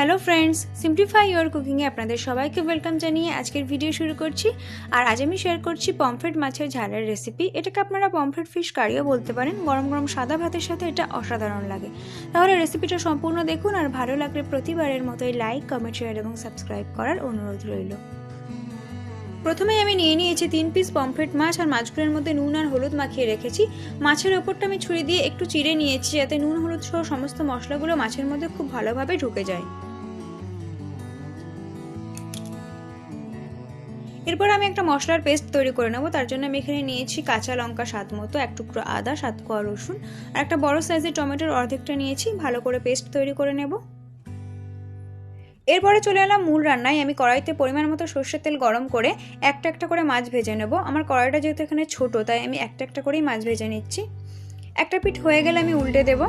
Hello friends, simplify your কুকিংয়ে আপনাদের সবাইকে welcome জানিয়ে আজকের ভিডিও শুরু করছি। আর আজ আমি শেয়ার করছি পমফ্রেট মাছের ঝালের রেসিপি। এটাকে আপনারা পমফ্রেট ফিশ কারিও বলতে পারেন। গরম গরম সাদা ভাতের সাথে এটা অসাধারণ লাগে। তাহলে রেসিপিটা সম্পূর্ণ দেখুন, আর ভালো লাগলে প্রতিবারের মতোই লাইক, কমেন্ট, শেয়ার এবং সাবস্ক্রাইব করার অনুরোধ রইল। প্রথমে আমি নিয়ে নিয়েছি 3 পিস পমফ্রেট মাছ, আর মাছগুলোর মধ্যে নুন আর হলুদ মাখিয়ে রেখেছি। মাছের ওপরটা আমি ছুরি দিয়ে একটু চিড়ে নিয়েছি, যাতে নুন হলুদ সহ সমস্ত মশলাগুলো মাছের মধ্যে খুব ভালোভাবে ঢুকে যায়। এরপর আমি একটা মশলার পেস্ট তৈরি করে নেব। তার জন্য আমি এখানে নিয়েছি কাঁচা লঙ্কা স্বাদ মতো, এক টুকরো আদা, 7 কোয়া রসুন, আর একটা বড় সাইজের টমেটোর অর্ধেকটা নিয়েছি। ভালো করে পেস্ট তৈরি করে নেব। এরপরে চলে এলাম মূল রান্নায়। আমি কড়াইতে পরিমাণ মতো সর্ষের তেল গরম করে একটা একটা করে মাছ ভেজে নেব। আমার কড়াইটা যেহেতু এখানে ছোট, তাই আমি একটা একটা করেই মাছ ভেজে নিচ্ছি। একটা পিঠ হয়ে গেলে আমি উল্টে দেব।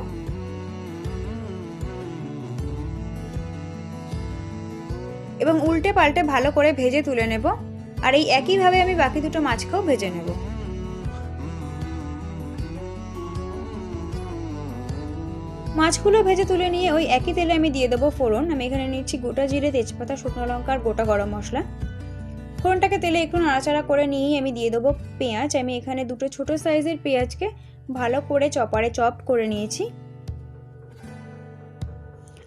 এবং উল্টে পাল্টে ভালো করে ভেজে তুলে নেব। আর এই একইভাবে আমি বাকি দুটো মাছকেও ভেজে নেব। মাছগুলো ভেজে তুলে নিয়ে ওই একই তেলে আমি দিয়ে দেবো ফোড়ন। আমি এখানে নিচ্ছি গোটা জিরে, তেজপাতা, শুকনো লঙ্কা আর গোটা গরম মশলা। ফোড়নটাকে তেলে একটু নাড়াচাড়া করে নিয়েই আমি দিয়ে দেবো পেঁয়াজ। আমি এখানে দুটো ছোট সাইজের পেঁয়াজকে ভালো করে চপারে চপ করে নিয়েছি।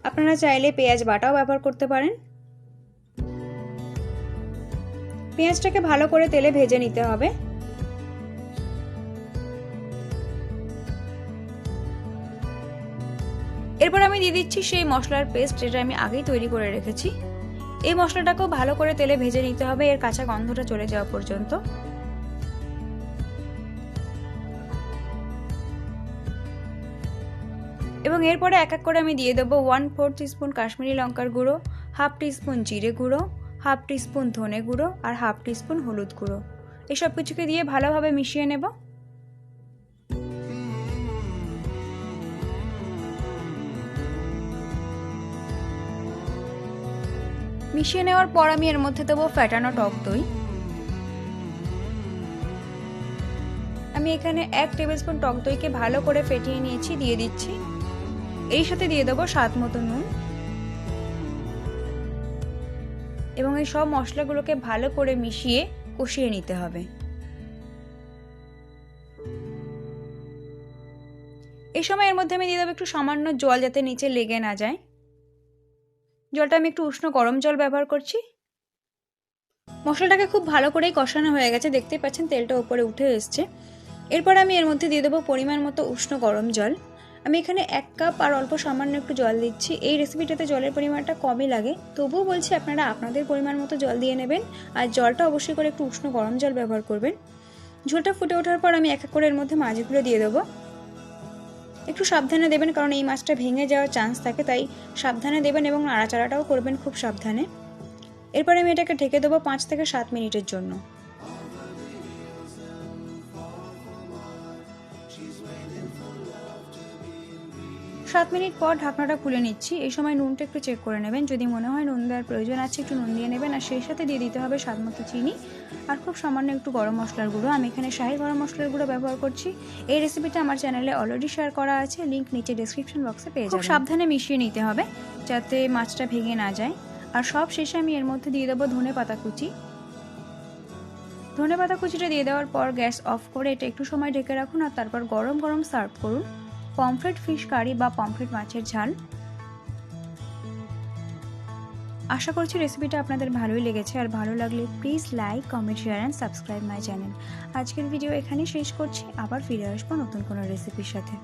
আপনারা চাইলে পেঁয়াজ বাটাও ব্যবহার করতে পারেন। পেঁয়াজটাকে ভালো করে তেলে ভেজে নিতে হবে। এরপর আমি দিয়ে দিচ্ছি সেই মশলার পেস্ট, যেটা আমি আগেই তৈরি করে রেখেছি। এই মশলাটাকেও ভালো করে তেলে ভেজে নিতে হবে, এর কাঁচা গন্ধটা চলে যাওয়া পর্যন্ত। এবং এরপরে এক এক করে আমি দিয়ে দেবো 1/4 টিস্পুন কাশ্মীরি লঙ্কার গুঁড়ো, 1/2 টিস্পুন জিরে গুঁড়ো, 1/2 টিস্পুন ধনে গুঁড়ো আর 1/2 টিস্পুন হলুদ গুঁড়ো। এসব কিছুকে দিয়ে ভালোভাবে মিশিয়ে নেব। মিশিয়ে নেওয়ার পর আমি এর মধ্যে দেবো ফ্যাটানো টক দই। আমি এখানে 1 টেবিলস্পুন টক দইকে ভালো করে ফেটিয়ে নিয়েছি, দিয়ে দিচ্ছি। এর সাথে দিয়ে দেবো স্বাদ মতো নুন। এবং এই সব মশলাগুলোকে ভালো করে মিশিয়ে কষিয়ে নিতে হবে। এই সময় এর মধ্যে আমি দিয়ে দেবো একটু সামান্য জল, যাতে নিচে লেগে না যায়। জলটা আমি একটু উষ্ণ গরম জল ব্যবহার করছি। মশলাটাকে খুব ভালো করেই কষানো হয়ে গেছে, দেখতেই পাচ্ছেন তেলটা উপরে উঠে এসছে। এরপর আমি এর মধ্যে দিয়ে দেবো পরিমাণ মতো উষ্ণ গরম জল। আমি এখানে 1 কাপ আর অল্প সামান্য একটু জল দিচ্ছি। এই রেসিপিটাতে জলের পরিমাণটা কমই লাগে, তবুও বলছি আপনারা আপনাদের পরিমাণ মতো জল দিয়ে নেবেন। আর জলটা অবশ্যই করে একটু উষ্ণ গরম জল ব্যবহার করবেন। ঝোলটা ফুটে ওঠার পর আমি এক এক করে এর মধ্যে মাছগুলো দিয়ে দেবো। একটু সাবধানে দেবেন, কারণ এই মাছটা ভেঙে যাওয়ার চান্স থাকে, তাই সাবধানে দেবেন এবং নাড়াচাড়াটাও করবেন খুব সাবধানে। এরপরে আমি এটাকে ঢেকে দেবো 5 থেকে 7 মিনিটের জন্য। 7 মিনিট পর ঢাকনাটা খুলে নিচ্ছি। এই সময় নুনটা একটু চেক করে নেবেন, যদি মনে হয় নুন দেওয়ার প্রয়োজন আছে একটু নুন দিয়ে নেবেন। আর সেই সাথে দিয়ে দিতে হবে স্বাদ মতো চিনি আর খুব সামান্য একটু গরম মশলার গুঁড়ো। আমি এখানে শাহি গরম মশলার গুঁড়ো ব্যবহার করছি। এই রেসিপিটা আমার চ্যানেলে অলরেডি শেয়ার করা আছে, লিঙ্ক নিচে ডেসক্রিপশন বক্সে পেয়ে যাবেন। খুব সাবধানে মিশিয়ে নিতে হবে যাতে মাছটা ভেঙে না যায়। আর সব শেষে আমি এর মধ্যে দিয়ে দেবো ধনে পাতা কুচি। ধনে পাতা কুচিটা দিয়ে দেওয়ার পর গ্যাস অফ করে এটা একটু সময় ঢেকে রাখুন, আর তারপর গরম গরম সার্ভ করুন পমফ্রেট ফিশ কারি বা পমফ্রেট মাছের ঝাল। আশা করছি রেসিপিটা আপনাদের ভালোই লেগেছে, আর ভালো লাগলে please like, comment, share and subscribe my channel. আজকের ভিডিও এখানেই শেষ করছি, আবার ফিরে আসবো নতুন কোনো রেসিপির সাথে।